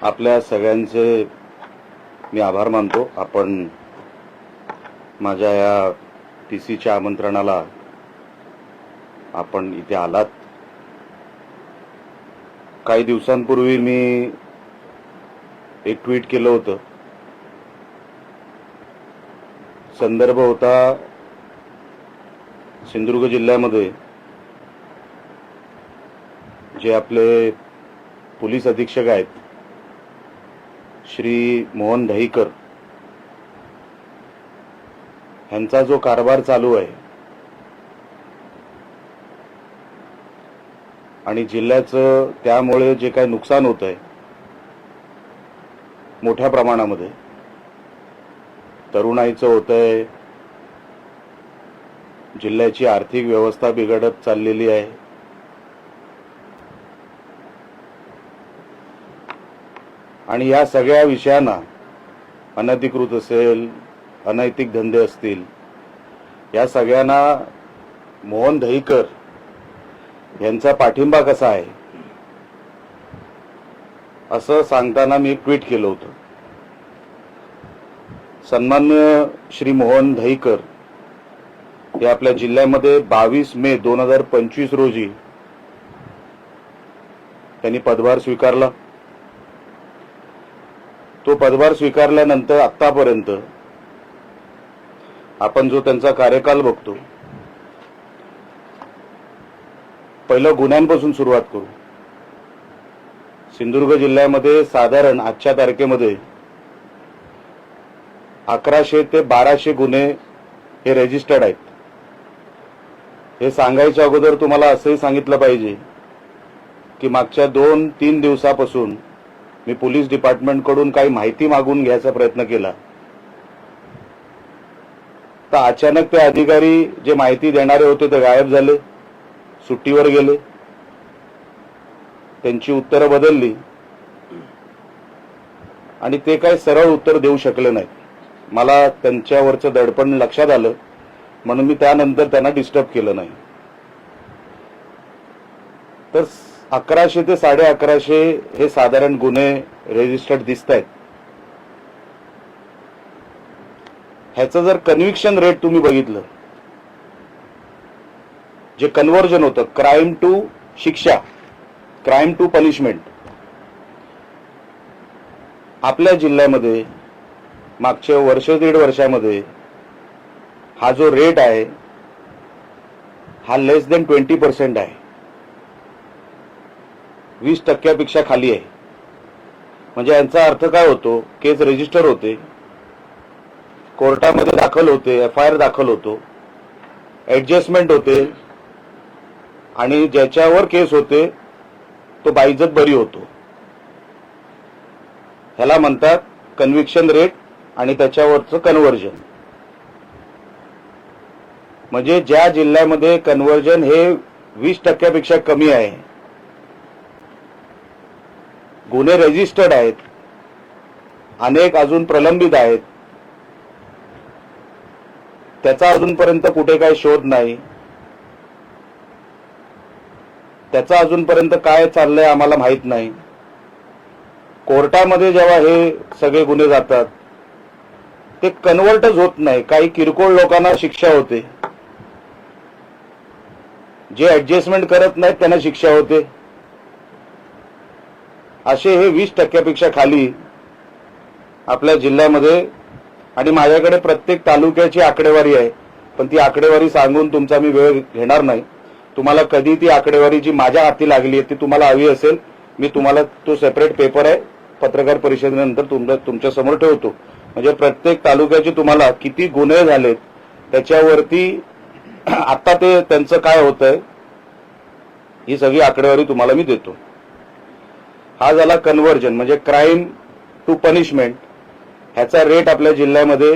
आपल्या सगळ्यांचे मी आभार मानतो। आपण माझ्या या टीसीच्या आमंत्रणाला आपण इथे आलात। काही दिवसांपूर्वी मी एक ट्विट केलं होतं। संदर्भ होता सिंधुदुर्ग जिल्ह्यामध्ये जे आपले पोलीस अधीक्षक आहेत श्री मोहन दहीकर यांचा जो कारभार चालू आहे आणि जिल्ह्याचं त्यामुळे जे काही नुकसान होत आहे मोठ्या प्रमाणामध्ये, तरुणाईचं होतंय, जिल्ह्याची आर्थिक व्यवस्था बिघडत चाललेली आहे। आणि या सगळ्या विषयांना अनधिकृत असेल, अनैतिक धंदे असतील, या सगळ्यांना मोहन दहीकर यांचा पाठिंबा कसा आहे असं सांगताना मी ट्विट केलं होतं। सन्माननीय श्री मोहन दहीकर हे आपल्या जिल्ह्यामध्ये 22 मे 2025 रोजी त्यांनी पदभार स्वीकारला। तो पदभार स्वीकारल्यानंतर आतापर्यंत आपण जो त्यांचा कार्यकाल बघतो, पहिलं गुन्ह्यांपासून सुरुवात करू। सिंधुदुर्ग जिल्ह्यामध्ये साधारण आजच्या तारखेमध्ये 1100 ते 1200 गुन्हे हे रजिस्टर्ड आहेत। हे सांगायच्या अगोदर तुम्हाला असंही सांगितलं पाहिजे की मागच्या 2-3 दिवसापासून मी पोलीस डिपार्टमेंटकडून काही माहिती मागून घ्यायचा प्रयत्न केला, तर अचानक ते अधिकारी जे माहिती देणारे होते ते गायब झाले, सुट्टीवर गेले, त्यांची उत्तरं बदलली आणि ते काही सरळ उत्तर देऊ शकले नाहीत। मला त्यांच्यावरचं दडपण लक्षात आलं म्हणून मी त्यानंतर त्यांना डिस्टर्ब केलं नाही। तर 1100 ते 1150 हे साधारण गुन्हे रजिस्टर्ड दिसतायत। ह्याचं जर कन्व्हिक्शन रेट तुम्ही बघितलं, जे कन्व्हर्जन होतं क्राइम टू शिक्षा, क्राइम टू पनिशमेंट, आपल्या जिल्ह्यामध्ये मागच्या वर्ष दीड वर्षामध्ये हा जो रेट आहे हा लेस देन 20% आहे, 20% खाली आहे। म्हणजे यांचा अर्थ काय होतो, केस रजिस्टर होते, कोर्टामध्ये दाखल होते, FIR दाखल होतो, ऍडजस्टमेंट होते आणि ज्याच्यावर केस होते तो बाइज्जत बरी होतो। ह्याला म्हणतात कन्व्हिक्शन रेट आणि त्याच्यावरचं कन्व्हर्जन। म्हणजे ज्या जिल्ह्यामध्ये कन्व्हर्जन हे 20% कमी आहे, गुन्हे रजिस्टर्ड आहेत, अनेक अजून प्रलंबित आहेत, त्याचा अजूनपर्यंत कुठे काही शोध नाही, त्याचा अजूनपर्यंत काय चाललंय आम्हाला माहित नाही, कोर्टामध्ये जेव्हा हे सगळे गुन्हे जातात ते कन्व्हर्टच होत नाही, काही किरकोळ लोकांना शिक्षा होते, जे ऍडजस्टमेंट करत नाहीत त्यांना शिक्षा होते, असे हे 20% खाली आपल्या जिल्ह्यामध्ये। आणि माझ्याकडे प्रत्येक तालुक्याची आकडेवारी आहे, पण ती आकडेवारी सांगून तुमचा मी वेळ घेणार नाही। तुम्हाला कधी ती आकडेवारी जी माझ्या हाती लागली आहे ती तुम्हाला हवी असेल, मी तुम्हाला तो सेपरेट पेपर आहे पत्रकार परिषदेनंतर तुमच्या समोर ठेवतो। म्हणजे प्रत्येक तालुक्याचे तुम्हाला किती गुन्हे झालेत त्याच्यावरती आता ते त्यांचं काय होतंय ही सगळी आकडेवारी तुम्हाला मी देतो। हा झाला कन्व्हर्जन म्हणजे क्राइम टू पनिशमेंट। ह्याचा रेट आपल्या जिल्ह्यामध्ये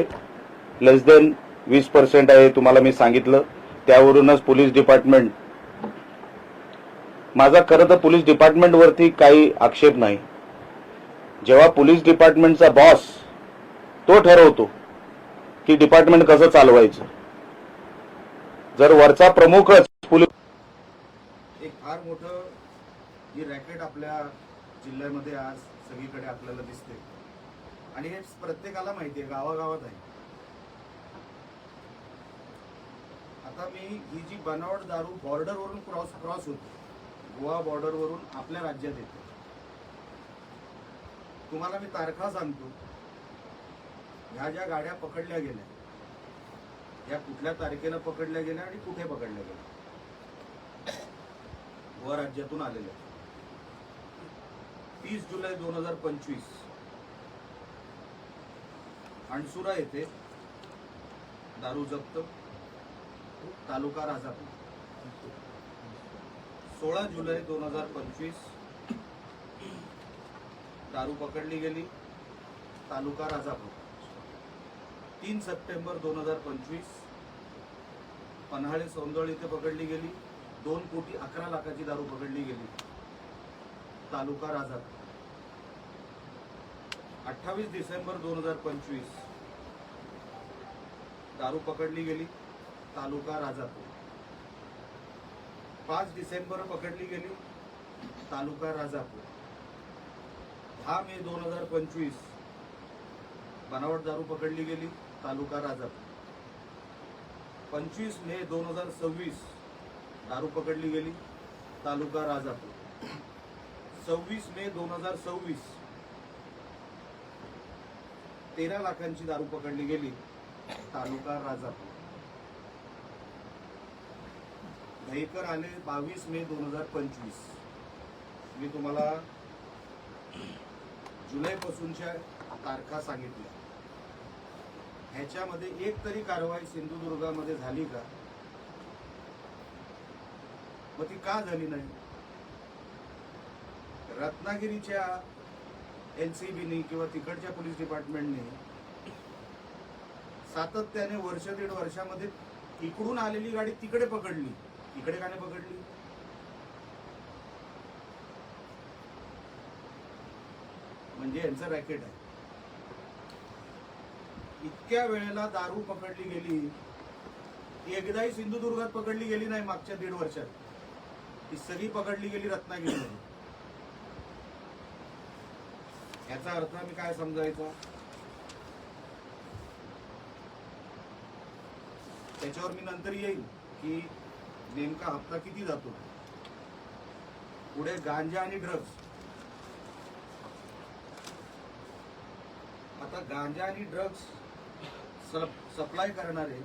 लेस देन 20% आहे, तुम्हाला मी सांगितलं। त्यावरूनच पोलीस डिपार्टमेंट, माझा खरं तर पोलीस डिपार्टमेंटवरती काही आक्षेप नाही। जेव्हा पोलीस डिपार्टमेंटचा बॉस तो ठरवतो की डिपार्टमेंट कसं चालवायचं, जर वरचा प्रमुखच पोलीस एक फार मोठं ही रॅकेट आपल्या जिल्ह्यामध्ये आज सगळीकडे आपल्याला दिसते आणि हे प्रत्येकाला माहिती आहे, गावागावात आहे. आता मी ही जी बनावट दारू बॉर्डरवरून क्रॉस होते, गोवा बॉर्डरवरून आपल्या राज्यात येते. तुम्हाला मी तारखा सांगतो. ह्या ज्या गाड्या पकडल्या गेल्या, या कुठल्या तारखेला पकडल्या गेल्या आणि कुठे पकडल्या गेल्या, गोवा राज्यातून आलेल्या. 30 जुलै 2025 अणसुरा येथे दारू जप्त, तालुका राजापूर. 16 जुलै 2025 दारू पकडली गेली, तालुका राजापूर. 3 सप्टेंबर 2025 पन्हाळे सौंदळ इथे पकडली गेली. 2,11,00,000ची दारू पकडली गेली, तालुका राजापूर. 28 डिसेंबर 2025 दारू पकडली गेली, तालुका राजापूर. 5 डिसेंबर पकडली गेली, तालुका राजापूर. 10 मे 2025 बनावट दारू पकडली गेली, तालुका राजापूर. 25 मे 2026 दारू पकडली गेली, तालुका राजापूर. 26 मे 2026 13 लाखांची दारू पकडली गेली, तालुका राजापूर. दहीकर आले 22 मे 2025. मी तुम्हाला जुलैपासूनच्या तारखा सांगितल्या. ह्याच्यामध्ये एक तरी कारवाई सिंधुदुर्गामध्ये झाली का? मग ती का झाली नाही? रत्नागिरीच्या एलसीबीने किंवा तिकडच्या पोलीस डिपार्टमेंटने सातत्याने वर्ष दीड वर्षामध्ये इकडून आलेली गाडी तिकडे पकडली, इकडे का नाही पकडली? म्हणजे यांचं रॅकेट आहे. इतक्या वेळेला दारू पकडली गेली, एकदाही सिंधुदुर्गात पकडली गेली नाही मागच्या 1.5 वर्षात. ती सगळी पकडली गेली रत्नागिरीमध्ये. याचा अर्थ मी काय समजायचा? त्याच्यावर मी नंतर येईल की नेमका हप्ता किती जातो. पुढे गांजा आणि ड्रग्ज. आता गांजा आणि ड्रग्ज सप्लाय करणारे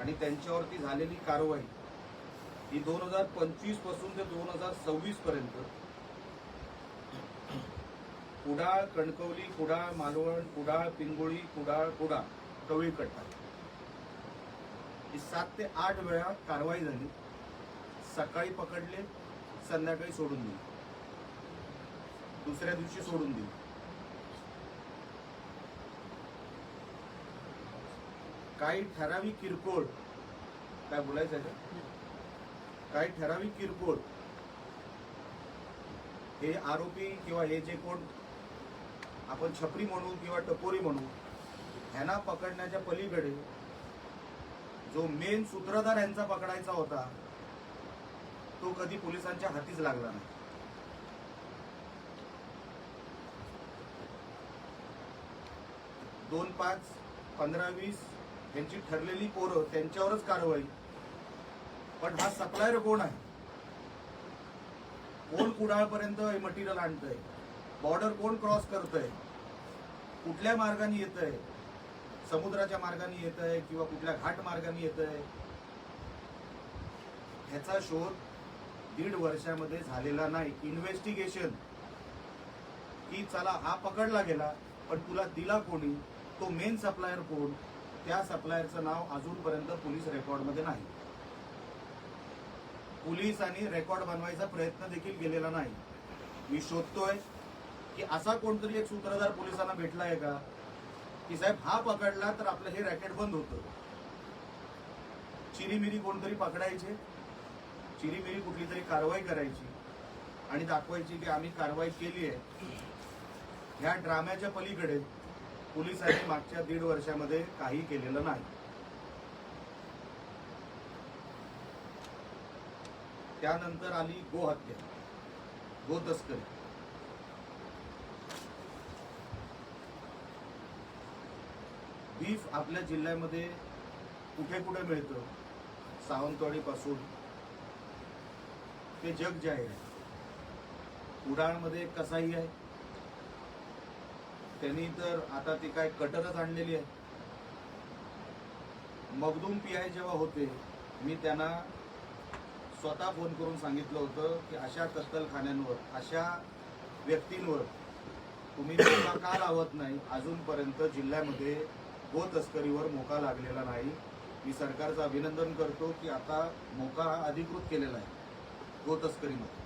आणि त्यांच्यावरती झालेली कारवाई ही 2025 पासून ते 2026 पर्यंत कुडाळ, कणकवली, कुडाळ, मालवण, कुडाळ, पिंगोळी, कुडाळ, कवळीकट्टा ही 7 ते 8 वेळा कारवाई झाली. सकाळी पकडले, संध्याकाळी सोडून दिली, दुसऱ्या दिवशी सोडून दिली. काही ठराविक किरकोळ, काय बोलायचं आहे का? काही ठराविक किरकोळ हे आरोपी किंवा हे जे कोण आपण छपरी म्हणू किंवा टपोरी म्हणू, ह्यांना पकडण्याच्या पलीकडे जो मेन सूत्रधार यांचा पकडायचा होता तो कधी पोलिसांच्या हातीच लागला नाही. दोन 5, 15, 20 यांची ठरलेली पोरं, त्यांच्यावरच कारवाई. पण हा सप्लायर कोण आहे? कोण कुडाळपर्यंत मटेरियल आणतंय? बॉर्डर कोण क्रॉस करतंय? कुठल्या मार्गाने येतंय? समुद्राच्या मार्गाने येतंय किंवा कुठल्या घाट मार्गाने येतंय? ह्याचा शोध 1.5 वर्षामध्ये झालेला नाही. इन्व्हेस्टिगेशन की चला हा पकडला गेला, पण तुला दिला कोणी? तो मेन सप्लायर कोण? त्या सप्लायरचं नाव अजूनपर्यंत पोलीस रेकॉर्डमध्ये नाही. पोलिसांनी रेकॉर्ड बनवायचा प्रयत्न देखील केलेला नाही. मी शोधतोय की असा कोणतरी एक सूत्रधार पोलिसांना भेटलाय का की साहेब हा पकडला तर आपलं हे रॅकेट बंद होतं. चिरीमिरी कोणतरी पकडायचे, चिरीमिरी कुठली तरी कारवाई करायची आणि दाखवायची की आम्ही कारवाई केली आहे. ह्या ड्राम्याच्या पलीकडे पोलिसांनी मागच्या 1.5 वर्षामध्ये काही केलेलं नाही. त्यानंतर आली गोहत्या, गो तस्करी. बीफ आपल्या जिल्ह्यामध्ये कुठे कुठे मिळतं, सावंतवाडीपासून ते जग जाहीर आहे. कुडाळमध्ये कसाई आहे, त्यांनी तर आता ती काय कटरच आणलेली आहे. मखदूम पीआय जेव्हा होते, मी त्यांना स्वतः फोन करून सांगितलं होतं की अशा कत्तलखान्यांवर, अशा व्यक्तींवर तुम्ही मोका का लावत नाही. अजूनपर्यंत जिल्ह्यामध्ये गो तस्करीवर मोका लागलेला नाही. मी सरकारचं अभिनंदन करतो की आता मोका हा अधिकृत केलेला आहे गो तस्करीमध्ये.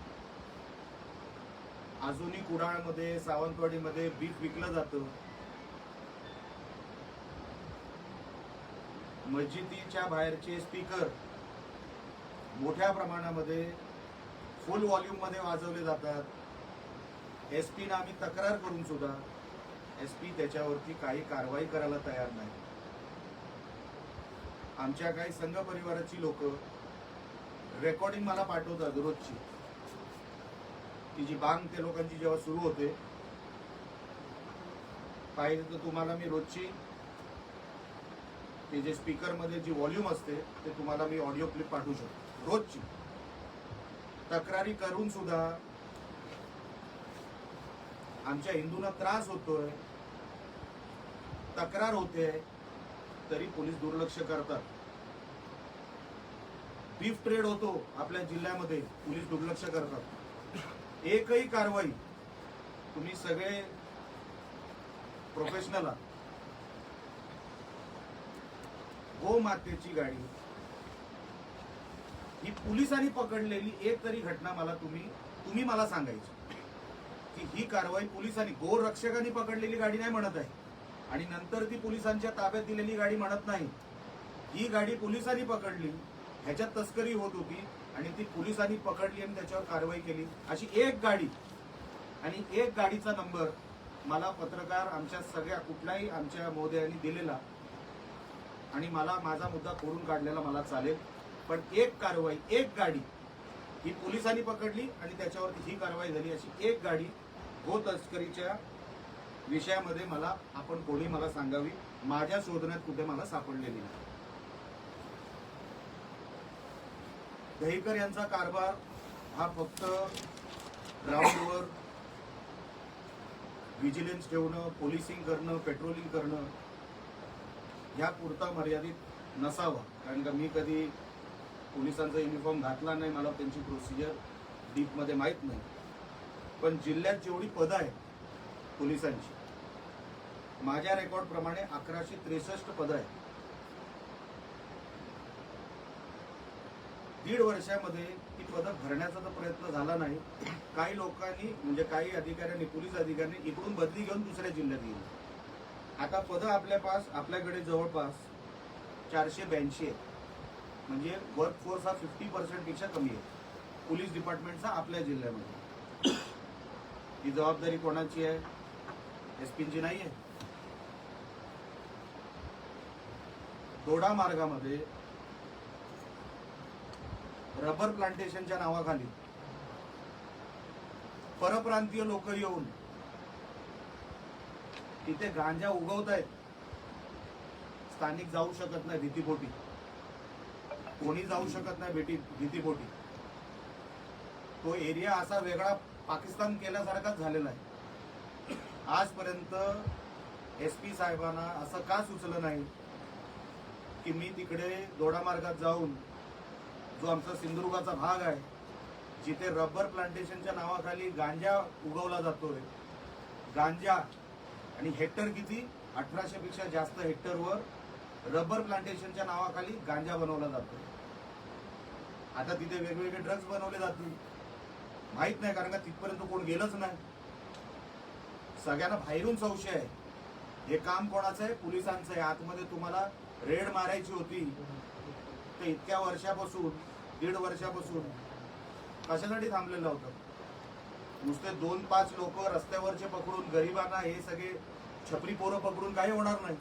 अजूनही कुडाळमध्ये, सावंतवाडीमध्ये बीफ विकलं जातं. मस्जिदीच्या बाहेरचे स्पीकर मोठ्या प्रमाणामध्ये फुल व्हॉल्यूम मध्ये वाजवले जातात. एसपीना आम्ही तक्रार करून सुद्धा एसपी त्याच्यावरती काही कारवाई करायला तयार नाही. आमच्या काही संघ परिवाराची लोक रेकॉर्डिंग मला पाठवतात रोजची, ती जी बांग त्या लोकांची जेव्हा सुरू होते. पाहिजे तर तुम्हाला मी रोजची ते जे स्पीकर मध्ये जी व्हॉल्यूम असते ते तुम्हाला मी ऑडिओ क्लिप पाठवू शकतो. रोजची तक्रारी करून सुद्धा आमच्या हिंदूंना त्रास होतोय, तक्रार होते, तरी पोलीस दुर्लक्ष करतात. बीफ ट्रेड होतो आपल्या जिल्ह्यामध्ये, पोलीस दुर्लक्ष करतात. एकही कारवाई, तुम्ही सगळे प्रोफेशनल आहात. गोमातेची गाडी ही पोलिसांनी पकडलेली एक तरी घटना मला तुम्ही मला सांगायची की ही कारवाई पोलिसांनी, गोरक्षकांनी पकडलेली गाडी नाही म्हणत आहे आणि नंतर ती पोलिसांच्या ताब्यात दिलेली गाडी म्हणत नाही. ही गाडी पोलिसांनी पकडली, ह्याच्यात तस्करी होत होती आणि ती पोलिसांनी पकडली आणि त्याच्यावर कारवाई केली. अशी एक गाडी आणि एक गाडीचा नंबर मला पत्रकार आमच्या सगळ्या कुठल्याही आमच्या महोदयांनी दिलेला आणि मला माझा मुद्दा खोडून काढलेला मला चालेल. पण एक कारवाई, एक गाडी ही पोलिसांनी पकडली आणि त्याच्यावरती ही कारवाई झाली, अशी एक गाडी गो तस्करीच्या विषयामध्ये आपण कोणी मला सांगावी, माझ्या शोधण्यात कुठे मला सापडलेली नाही. दहीकर यांचा कारभार हा फक्त ग्राउंडवर व्हिजिलन्स ठेवणं, पोलिसिंग करणं, पेट्रोलिंग करणं ह्या पुरता मर्यादित नसावा. कारण का मी कधी पोलिसांचा युनिफॉर्म घातला नाही, मला त्यांची प्रोसिजर डीपमध्ये माहीत नाही. पण जिल्ह्यात जेवढी पदं आहेत पोलिसांची, माझ्या रेकॉर्ड प्रमाणे 1163 पदं आहेत. 1.5 वर्षामध्ये ती पदं भरण्याचा तर प्रयत्न झाला नाही. काही लोकांनी म्हणजे काही अधिकाऱ्यांनी, पोलीस अधिकाऱ्यांनी इकडून बदली घेऊन दुसऱ्या जिल्ह्यात गेली. आता पदं आपल्याकडे जवळपास 482 आहेत. म्हणजे वर्कफोर्स हा 50% पेक्षा कमी आहे पोलीस डिपार्टमेंटचा आपल्या जिल्ह्यामध्ये. ही जबाबदारी कोणाची आहे? एसपींची नाही आहे. दोडा मार्गामध्ये रबर प्लांटेशनच्या नावाखाली परप्रांतीय लोक येऊन तिथे गांजा उगवत आहेत. स्थानिक जाऊ शकत नाही भीतीपोटी, कोणी जाऊ शकत नाही भीतीपोटी. तो एरिया असा वेगळा पाकिस्तान केल्यासारखाच झालेला आहे. आजपर्यंत एसपी साहेबांना असं का सुचलं नाही की मी तिकडे दोडा मार्गात जाऊन, जो आमचा सिंधुदुर्गाचा भाग आहे, जिथे रबर प्लांटेशनच्या नावाखाली गांजा उगवला जातोय, गांजा आणि हेक्टर किती, 1800 पेक्षा जास्त हेक्टरवर रबर प्लांटेशनच्या नावाखाली गांजा बनवला जातो. आता तिथे वेगवेगळे ड्रग्ज बनवले जातील, माहित नाही, कारण का तिथपर्यंत कोण गेलंच नाही. सगळ्यांना बाहेरून संशय आहे हे काम कोणाचं आहे? पोलिसांचं आहे. आतमध्ये तुम्हाला रेड मारायची होती तर इतक्या वर्षापासून, 1.5 वर्षापासून कशासाठी थांबलेलं होतं? नुसते 2-5 लोक रस्त्यावरचे पकडून गरिबांना, हे सगळे छपरी पोरं पकडून काही होणार नाही.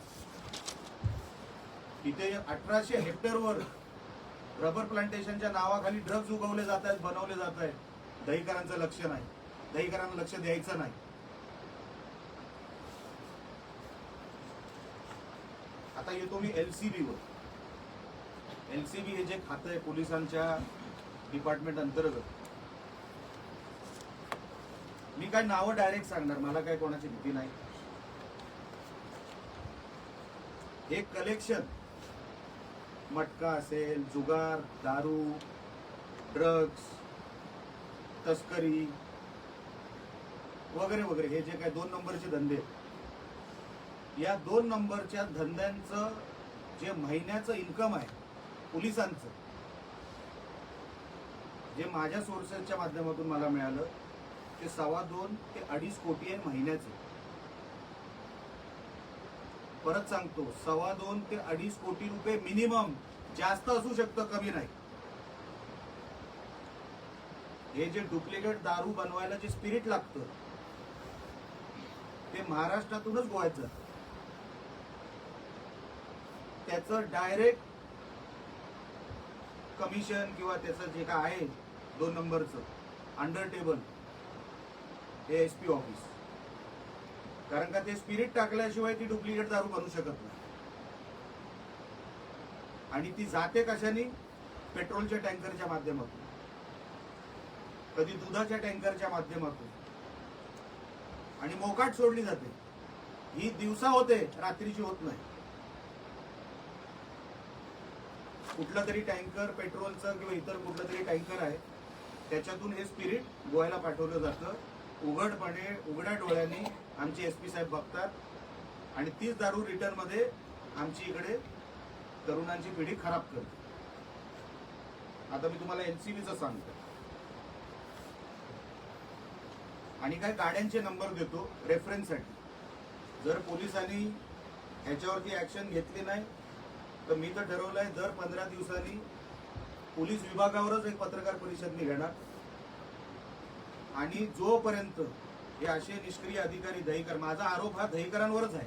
तिथे 1800 हेक्टरवर रबर प्लांटेशनच्या नावाखाली ड्रग्ज उगवले जात आहेत, बनवले जात आहेत. दहीकरांचं लक्ष नाही, दहीकरांना लक्ष द्यायचं नाही. आता येतो मी LCB वर. LCB हे जे खातं आहे पोलिसांच्या डिपार्टमेंट अंतर्गत, मी काय नावं डायरेक्ट सांगणार, मला काय कोणाची भीती नाही. हे कलेक्शन मटका असेल, जुगार, दारू, ड्रग्ज, तस्करी वगैरे वगैरे, हे जे काय 2 नंबरचे धंदे आहेत, या 2 नंबरच्या धंद्यांचं जे महिन्याचं इन्कम आहे पोलिसांचं, जे माझ्या सोर्सेसच्या माध्यमातून मला मिळालं, ते 2.25 ते 2.5 कोटी आहे महिन्याचं. परत सांगतो, 2.25 ते 2.5 कोटी रुपये मिनिमम, जास्त असू शकतं, कमी नाही. हे जे डुप्लिकेट दारू बनवायला जे स्पिरिट लागतं ते महाराष्ट्रातूनच गोव्यात जातं. त्याचं डायरेक्ट कमिशन किंवा त्याचं जे काय आहे 2 नंबरचं अंडर टेबल हे SP ऑफिस. कारण का ते स्पिरिट टाकल्याशिवाय ती डुप्लिकेट दारू बनवू शकत नाही. आणि ती जाते कशाने? पेट्रोलच्या टँकरच्या माध्यमातून, कधी दुधाच्या टँकरच्या माध्यमातून, आणि मोकाट सोडली जाते. ही दिवसा होते, रात्रीची होत नाही. कुठला तरी टँकर पेट्रोलचं किंवा इतर कुठलं तरी टँकर आहे, त्याच्यातून हे स्पिरिट गोव्याला पाठवलं जातं. उघडपणे, उघड्या डोळ्यांनी आमचे SP साहेब बघतात, आणि तीच दारू रिटर्न मध्ये आमची इकडे तरुणांची पिढी खराब करते. आता मी तुम्हाला LCBचं सांगतो, आणि काय गाड्यांचे नंबर देतो रेफरन्ससाठी. जर पोलिसांनी ह्याच्यावरती ऍक्शन घेतली नाही तर मी तर ठरवलंय दर 15 दिवसांनी पोलीस विभागावरच एक पत्रकार परिषद मी घेणार. आणि जोपर्यंत हे असे निष्क्रिय अधिकारी, दहीकर, माझा आरोप हा दहीकरांवरच आहे,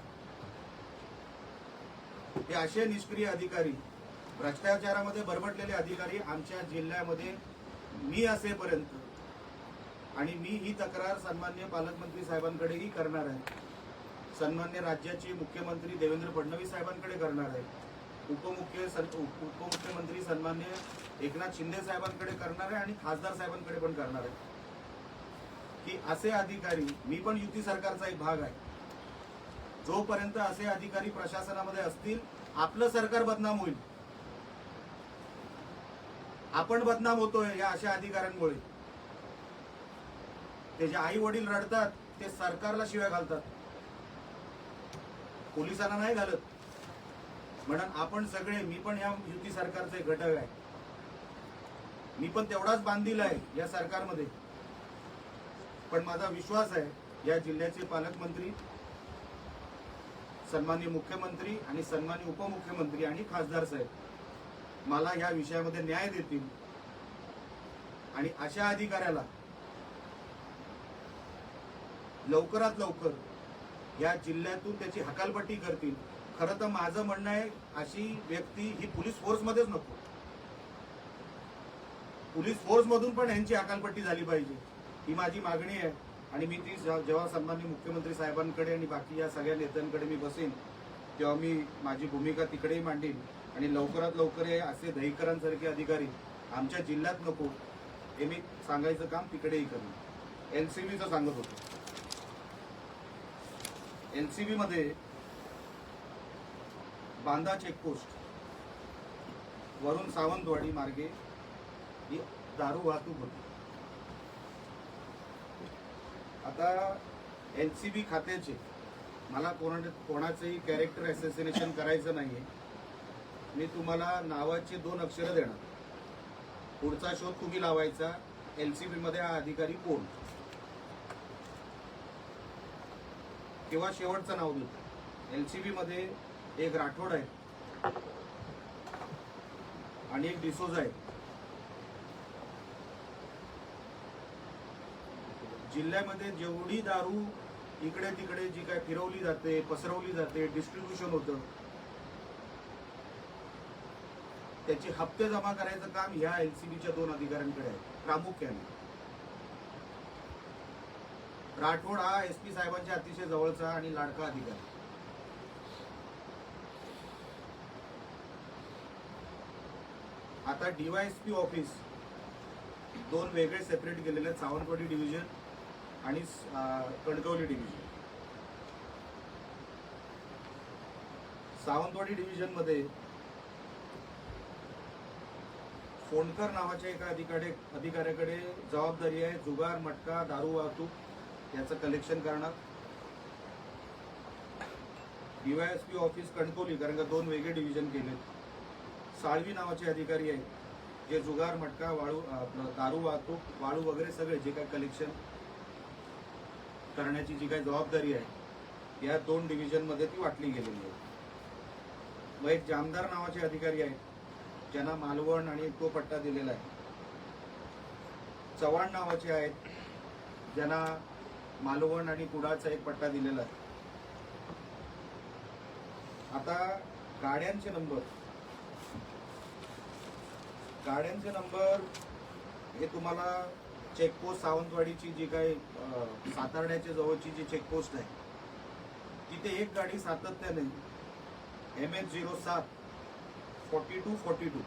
हे असे निष्क्रिय अधिकारी, भ्रष्टाचारामध्ये बरबटलेले अधिकारी आमच्या जिल्ह्यामध्ये मी असेपर्यंत, आणि मी ही तक्रार सन्माननीय पालकमंत्री साहेबांकडेही करणार आहे, सन्माननीय राज्याचे मुख्यमंत्री देवेंद्र फडणवीस साहेबांकडे करणार आहे, उपमुख्यमंत्री सन्माननीय एकनाथ शिंदे साहेबांकडे करणार आहे, आणि खासदार साहेबांकडे पण करणार आहे, की असे अधिकारी, मी पण युती सरकारचा एक भाग आहे, जोपर्यंत असे अधिकारी प्रशासनामध्ये असतील आपलं सरकार बदनाम होईल. आपण बदनाम होतोय या अशा अधिकाऱ्यांमुळे. ते जे आई वडील रडतात ते सरकारला शिव्या घालतात, पोलिसांना नाही घालत. म्हणून आपण सगळे, मी पण या युती सरकारचे घटक आहे, मी पण तेवढाच बांधील आहे या सरकारमध्ये. पण माझा विश्वास आहे या जिल्ह्याचे पालकमंत्री, सन्माननीय मुख्यमंत्री आणि सन्माननीय उपमुख्यमंत्री आणि खासदार साहेब मला या विषयामध्ये न्याय देतील, आणि अशा अधिकाऱ्याला लवकरात लवकर या जिल्ह्यातून त्याची हकालपट्टी करतील. खरं तर माझं म्हणणं आहे, अशी व्यक्ती ही पोलीस फोर्समध्येच नको, पोलीस फोर्स मधून पण यांची हकालपट्टी झाली पाहिजे, ही माझी मागणी आहे. आणि मी ती जेव्हा सन्माननीय मुख्यमंत्री साहेबांकडे आणि बाकी या सगळ्या नेत्यांकडे मी बसेन, तेव्हा मी माझी भूमिका तिकडेही मांडीन, आणि लवकरात लवकर हे असे दहीकरांसारखे अधिकारी आमच्या जिल्ह्यात नको हे मी सांगायचं काम तिकडेही करेन. LCBचं सांगत होतो. LCB मध्ये बांदा चेकपोस्ट वरून सावंतवाडी मार्गे ही दारू वाहतूक होती. आता LCB खात्याचे, मला कोणाचंही कॅरेक्टर असॅसिनेशन करायचं नाहीये, मी तुम्हाला नावाचे 2 अक्षरं देणार, पुढचा शोध तुम्ही लावायचा. LCB मध्ये हा अधिकारी कोण, किंवा शेवटचं नाव देतो. LCB मध्ये एक राठोड आहे आणि एक डिसोजा आहे. जिल्ह्यामध्ये जेवढी दारू इकडे तिकडे जी काय फिरवली जाते, पसरवली जाते, डिस्ट्रीब्युशन होतं, त्याचे हप्ते जमा करायचं काम ह्या LCBच्या 2 अधिकाऱ्यांकडे आहे प्रामुख्याने. राठोड हा SP साहेबांच्या अतिशय जवळचा आणि लाडका अधिकारी. आता DYSP ऑफिस दोन वेगळे सेपरेट केलेले आहेत, सावंतवाडी डिव्हिजन आणि कणकवली डिव्हिजन. सावंतवाडी डिव्हिजन मध्ये फोंडकर नावाच्या एका अधिकाऱ्याकडे जबाबदारी आहे जुगार, मटका, दारू वाहतूक याचं कलेक्शन करणार. DYSP ऑफिस कणकवली, कारण का दोन वेगळे डिव्हिजन केले. साळवी नावाचे अधिकारी आहेत जे जुगार, मटका, वाळू, दारू वाहतूक, वाळू वगैरे सगळे जे काही कलेक्शन करण्याची जी काही जबाबदारी आहे या दोन डिव्हिजन मध्ये ती वाटली गेलेली आहे. व एक जामदार नावाचे अधिकारी आहेत ज्यांना मालवण आणि तो पट्टा दिलेला आहे. चव्हाण नावाचे आहेत ज्यांना मालवण आणि कुडाळचा एक पट्टा दिलेला आहे. आता गाड्यांचे नंबर हे तुम्हाला चेकपोस्ट सावंतवाडीची जी काही सातारड्याच्या जवळची जी चेकपोस्ट आहे तिथे एक गाडी सातत्याने MH07 4242.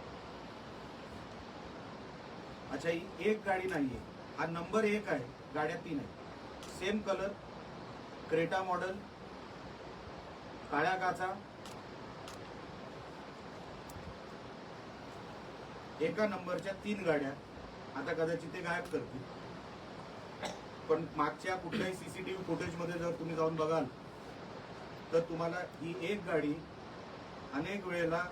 अच्छा, ही एक गाडी नाहीये, हा नंबर एक आहे, गाड्या 3 आहेत. सेम कलर, क्रेटा मॉडेल, काळ्या काचा. एका नंबरच्या 3 गाड्या. आता कदाचित ते गायब करतील, पण मागच्या कुठल्याही CCTV फुटेजमध्ये जर तुम्ही जाऊन बघाल तर तुम्हाला ही एक गाडी अनेक वेळेला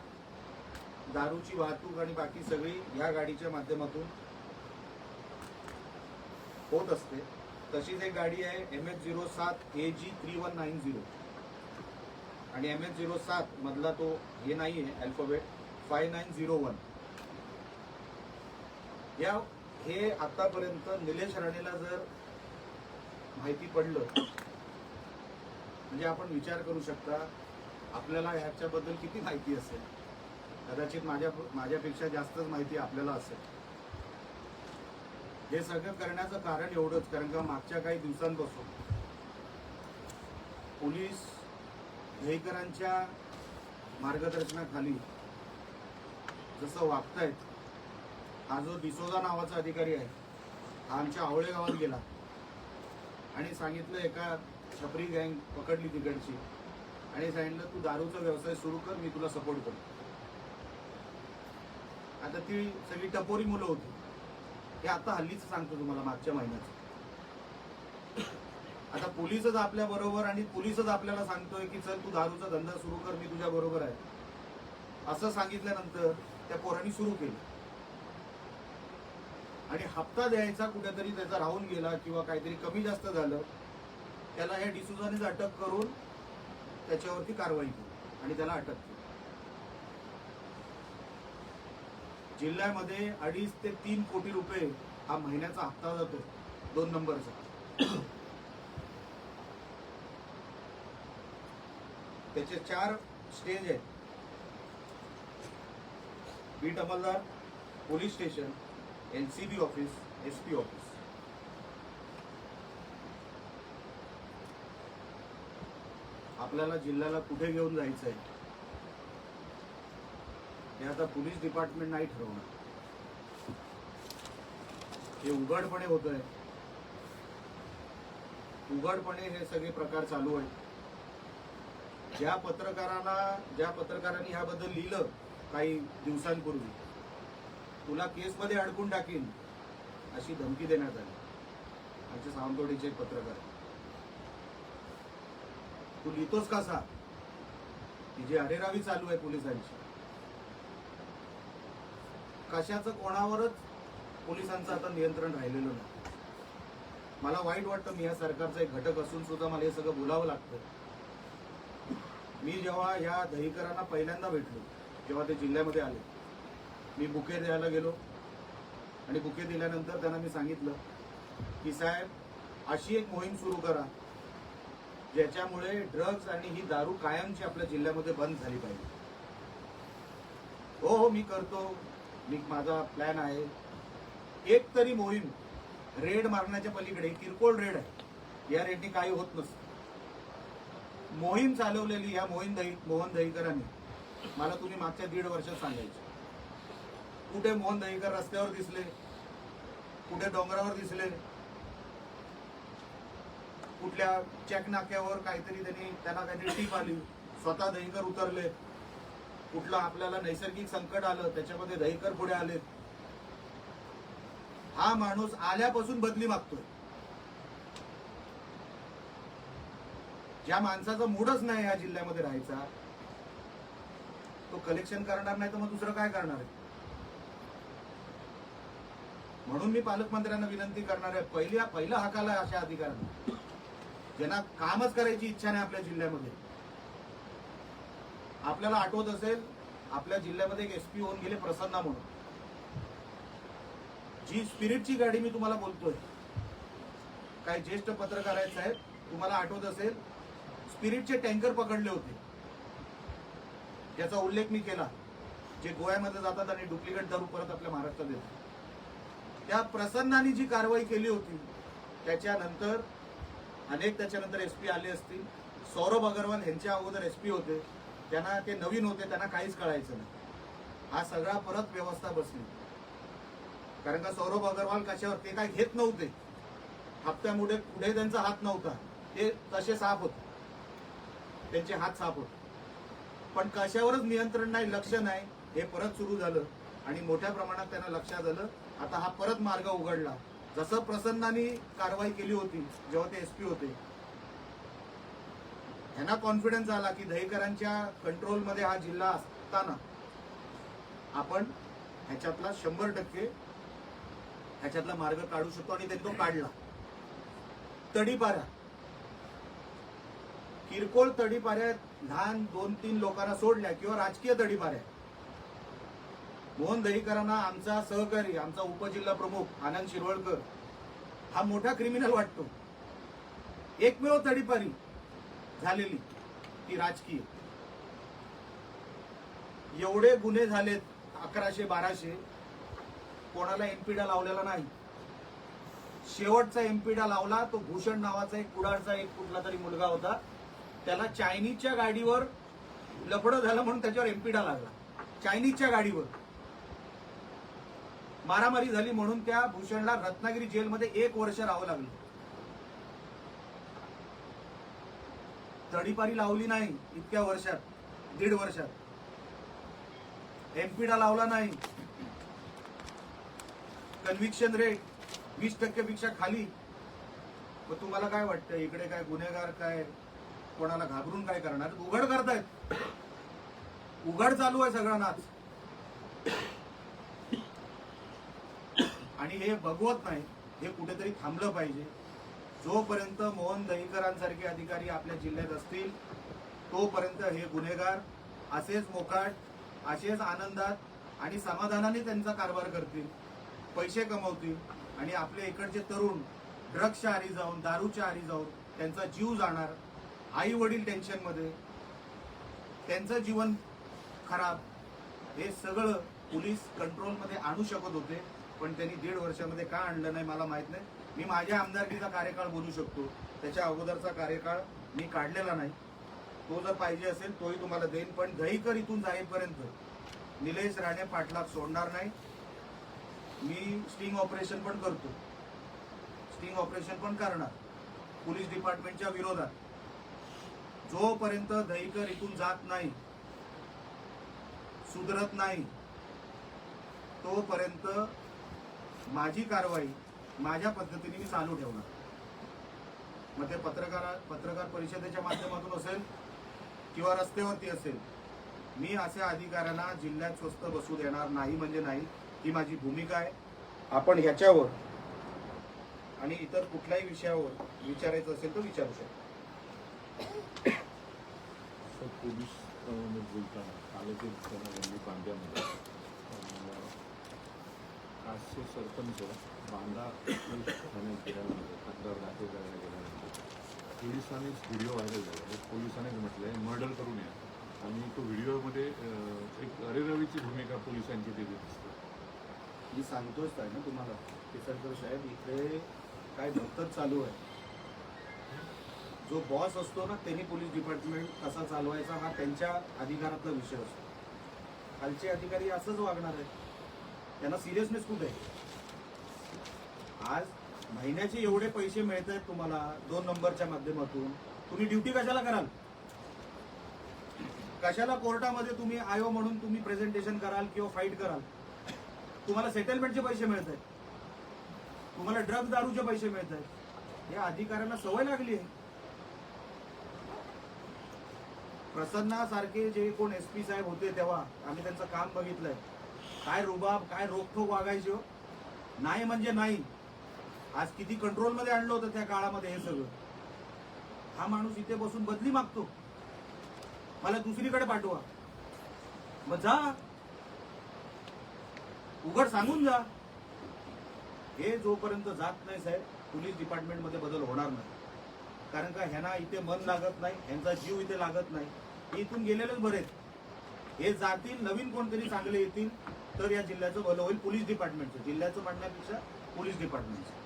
दारूची वाहतूक आणि बाकी सगळी या गाडीच्या माध्यमातून होत असते. तशीच एक गाडी आहे MH07 AG 3190 आणि MH07 मधला तो हे नाहीये अल्फाबेट 5901. हे आतापर्यंत निलेश राणेला जर माहिती पडलं म्हणजे आपण विचार करू शकता आपल्याला ह्याच्याबद्दल किती माहिती असेल. कदाचित माझ्यापेक्षा जास्तच माहिती आपल्याला असेल. हे सगळं करण्याचं कारण एवढंच, कारण का मागच्या काही दिवसांपासून पोलीस दहीकरांच्या मार्गदर्शनाखाली जसं वागतायत. हा जो डिसोजा नावाचा अधिकारी आहे हा आमच्या आवळे गावात गेला आणि सांगितलं एका छपरी गँग पकडली तिकडची आणि सांगितलं तू दारूचा व्यवसाय सुरू कर, मी तुला सपोर्ट करतो. आता ती सगळी टपोरी मुलं होती. हे आता हल्लीच सांगतो तुम्हाला, मागच्या महिन्याचं. आता पोलीसच आपल्या बरोबर आणि पोलीसच आपल्याला सांगतोय की चल तू दारूचा धंदा सुरू कर, मी तुझ्या बरोबर आहे असं सांगितल्यानंतर त्या पोरांनी सुरू केलं आणि हप्ता द्यायचा कुठेतरी त्याचा राहून गेला किंवा काहीतरी कमी जास्त झालं, त्याला या डिसोजानेच अटक करून त्याच्यावरती कारवाई केली आणि त्याला अटक केली. जिल्ह्यामध्ये 2.5 ते 3 कोटी रुपये हा महिन्याचा हप्ता जातो 2 नंबरचा. त्याचे 4 स्टेज आहेत: बीट अंमलदार, police station, NCB office, SP office. आपल्याला जिल्ह्याला कुठे घेऊन जायचं आहे हे आता पोलीस डिपार्टमेंट नाही ठरवणार. हे उघडपणे होत आहे, उघडपणे हे सगळे प्रकार चालू आहेत. ज्या पत्रकारांनी ह्याबद्दल लिहिलं काही दिवसांपूर्वी, तुला केसमध्ये अडकून टाकीन अशी धमकी देण्यात आली. आमचे सावंतवाडीचे एक पत्रकार, तू लिहितोस कसा? ही जी अरेरावी चालू आहे पोलिसांची, कशाचं कोणावरच पोलिसांचं आता नियंत्रण राहिलेलं नाही. मला वाईट वाटतं, मी या सरकारचा एक घटक असून सुद्धा मला हे सगळं बोलावं लागतं. मी जेव्हा या दहीकरांना पहिल्यांदा भेटलो, जेव्हा ते जिल्ह्यामध्ये आले, मी बुके द्यायला गेलो आणि बुके दिल्यानंतर त्यांना मी सांगितलं की साहेब अशी एक मोहीम सुरू करा ज्याच्यामुळे ड्रग्ज आणि ही दारू कायमची आपल्या जिल्ह्यामध्ये बंद झाली पाहिजे. हो मी करतो, माझा प्लॅन आहे. एक तरी मोहीम रेड मारण्याच्या पलीकडे, किरकोळ रेड आहे, या रेडनी काही होत नसतं. मोहीम चालवलेली या मोहन दहीकरांनी मला तुम्ही मागच्या 1.5 वर्षात सांगायचं. कुठे मोहन दहीकर रस्त्यावर दिसले, कुठे डोंगरावर दिसले, कुठल्या चेक नाक्यावर काहीतरी त्यांना काहीतरी टीप आली, स्वतः दहीकर उतरले, कुठलं आपल्याला नैसर्गिक संकट आलं त्याच्यामध्ये दहीकर पुढे आले. हा माणूस आल्यापासून बदली मागतोय. ज्या माणसाचा मूडच नाही या जिल्ह्यामध्ये राहायचा, तो कलेक्शन करणार नाही तर मग दुसरं काय करणार आहे. म्हणून मी पालकमंत्र्यांना विनंती करणार आहे, पहिला हाकाला अशा अधिकाऱ्यांना ज्यांना कामच करायची इच्छा नाही आपल्या जिल्ह्यामध्ये. आपल्याला आठवत असेल, आपल्या जिल्ह्यामध्ये एक एसपी होऊन गेले प्रसन्ना म्हणून. जी स्पिरिटची गाडी मी तुम्हाला बोलतोय, काही ज्येष्ठ पत्रकार आहेत साहेब, तुम्हाला आठवत असेल स्पिरिटचे टँकर पकडले होते, याचा उल्लेख मी केला, जे गोव्यामध्ये जातात आणि डुप्लिकेट दारू परत आपल्या महाराष्ट्रात येतात. त्या प्रसन्नानी जी कारवाई केली होती त्याच्यानंतर त्याच्यानंतर एसपी आले असतील. सौरभ अग्रवाल यांच्या अगोदर एसपी होते, त्यांना ते नवीन होते, त्यांना काहीच कळायचं नाही. हा सगळा परत व्यवस्था बसली. कारण का सौरभ अग्रवाल कशावर, ते काय घेत नव्हते, हप्त्यामुळे पुढे त्यांचा हात नव्हता, ते तसे साफ होते, त्यांचे हात साफ होते. पण कशावरच नियंत्रण नाही, लक्ष नाही, हे परत सुरू झालं आणि मोठ्या प्रमाणात त्यांना लक्षात आलं. आता हा परत मार्ग उघडला. जसं प्रसन्नानी कारवाई केली होती जेव्हा ते एसपी होते, त्यांना कॉन्फिडन्स आला की दहीकरांच्या कंट्रोलमध्ये हा जिल्हा असताना आपण ह्याच्यातला 100% ह्याच्यातला मार्ग काढू शकतो आणि त्यांनी तो काढला. तडीपाऱ्या, किरकोळ तडीपाऱ्या, लहान 2-3 लोकांना सोडल्या किंवा राजकीय तडीपाऱ्या, मोहन दहीकरांना आमचा सहकारी, आमचा उपजिल्हा प्रमुख आनंद शिरवळकर हा मोठा क्रिमिनल वाटतो. एकमेव तडीपारी झालेली ती राजकीय. एवढे गुन्हे झालेत 1100-1200, कोणाला एमपीडा लावलेला नाही. शेवटचा एमपीडा लावला तो भूषण नावाचा एक कुडाळचा एक कुठला तरी मुलगा होता, त्याला चायनीजच्या गाडीवर लफडं झालं म्हणून त्याच्यावर एमपीडा लागला. चायनीजच्या गाडीवर मारामारी झाली म्हणून त्या भूषणला रत्नागिरी जेलमध्ये 1 वर्ष राहावं लागलं. तडीपारी लावली नाही इतक्या वर्षात, 1.5 वर्षात एमपीडा लावला नाही. कन्व्हिक्शन रेट 20% पेक्षा खाली. मग तुम्हाला काय वाटतं, इकडे काय गुन्हेगार काय कोणाला घाबरून काय करणार? उघड करतायत, उघड चालू आहे सगळा नाच. आणि हे बघवत नाही, हे कुठेतरी थांबलं पाहिजे. जोपर्यंत मोहन दहीकरांसारखे अधिकारी आपल्या जिल्ह्यात असतील तोपर्यंत हे गुन्हेगार असेच मोकाट, असेच आनंदात आणि समाधानाने त्यांचा कारभार करतील, पैसे कमवतील आणि आपल्या इकडचे तरुण ड्रग्सच्या आरी जाऊन, दारूच्या आरी जाऊन त्यांचा जीव जाणार, आई वडील टेन्शनमध्ये, त्यांचं जीवन खराब. हे सगळं पोलीस कंट्रोलमध्ये आणू शकत होते, पण त्यांनी 1.5 वर्षामध्ये का आणलं नाही मला माहित नाही. मी माझ्या आमदारकीचा कार्यकाळ बोलू शकतो, त्याच्या अगोदरचा कार्यकाळ मी काढलेला नाही. तो जर पाहिजे असेल तोही तुम्हाला देईन. पण दहीकर इथून जाईपर्यंत निलेश राणे पाटलाग सोडणार नाही. मी स्टिंग ऑपरेशन पण करतो, स्टिंग ऑपरेशन पण करणार पोलीस डिपार्टमेंटच्या विरोधात. जोपर्यंत दहीकर इथून जात नाही, सुधरत नाही, तोपर्यंत माझी कारवाई माझ्या पद्धतीने मी चालू ठेवणार. मग ते पत्रकार परिषदेच्या माध्यमातून असेल किंवा रस्त्यावरती असेल, मी अशा अधिकाऱ्यांना जिल्ह्यात स्वस्त बसू देणार नाही म्हणजे नाही. ही माझी भूमिका आहे. आपण ह्याच्यावर आणि इतर कुठल्याही विषयावर विचारायचं असेल तर विचारू शकतो. पोलीस बोलताना तालुक्यात बांद्यामध्ये कास्य सरपंच बांधा ठाण्यात गेल्यानंतर तक्रार दाखल करायला गेल्यानंतर पोलिसांनीच व्हिडिओ व्हायरल झाला. पोलिसांनीच म्हटलंय मर्डर करून या, आणि तो व्हिडिओमध्ये एक अरेरवीची भूमिका पोलिसांची दिली दिसते. मी सांगतोच आहे ना तुम्हाला केसरकर साहेब, इकडे काय भक्तच चालू आहे. जो बॉस असतो ना त्यांनी पोलीस डिपार्टमेंट कसा चालवायचा हा त्यांच्या अधिकारातला विषय असतो. खालचे अधिकारी असंच वागणार आहेत. त्यांना सिरियसनेस कुठे आहे? आज महिन्याचे एवढे पैसे मिळत आहेत तुम्हाला 2 नंबरच्या माध्यमातून, तुम्ही ड्युटी कशाला कराल? कशाला कोर्टामध्ये तुम्ही आयो म्हणून तुम्ही प्रेझेंटेशन कराल किंवा फाईट कराल? तुम्हाला सेटलमेंटचे पैसे मिळत आहेत, तुम्हाला ड्रग्ज दारूचे पैसे मिळत आहेत. या अधिकाऱ्यांना सवय लागली आहे. प्रसन्नासारखे जे कोण SP साहेब होते तेव्हा आम्ही त्यांचं काम बघितलंय. काय रुबाब, काय रोखोक वागायची हो. नाही म्हणजे नाही. आज किती कंट्रोलमध्ये आणलं होतं त्या काळामध्ये हे सगळं. हा माणूस इथे बसून बदली मागतो, मला दुसरीकडे पाठवा. मग जा, उघड सांगून जा. हे जोपर्यंत जात नाही साहेब, पोलीस डिपार्टमेंटमध्ये बदल होणार नाही. कारण का ह्यांना इथे मन लागत नाही, ह्यांचा जीव इथे लागत नाही. हे इथून गेलेलेच बरेच. हे जातील, नवीन कोणतरी चांगले येतील तर या जिल्ह्याचं भलं होईल. पोलीस डिपार्टमेंटचं, जिल्ह्याचं म्हणण्यापेक्षा पोलीस डिपार्टमेंटचं.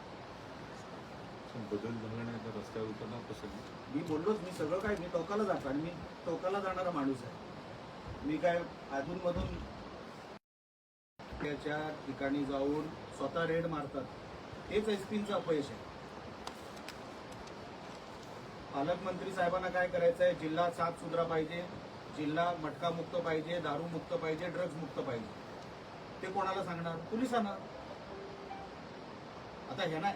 बदल झाला नाही तर रस्त्यावर उतरणार कसं? मी बोललोच, मी सगळं काय, मी टोकाला जातो आणि मी टोकाला जाणारा माणूस आहे. मी काय अधूनमधून त्याच्या ठिकाणी जाऊन स्वतः रेड मारतात. हेच SP-चं अपयश आहे. पालकमंत्री साहेबांना काय करायचं आहे? जिल्हा साफ सुधरा पाहिजे, जिल्हा मटका मुक्त पाहिजे, दारू मुक्त पाहिजे, ड्रग्ज मुक्त पाहिजे. ते कोणाला सांगणार? पोलिसांना. आता ह्यांना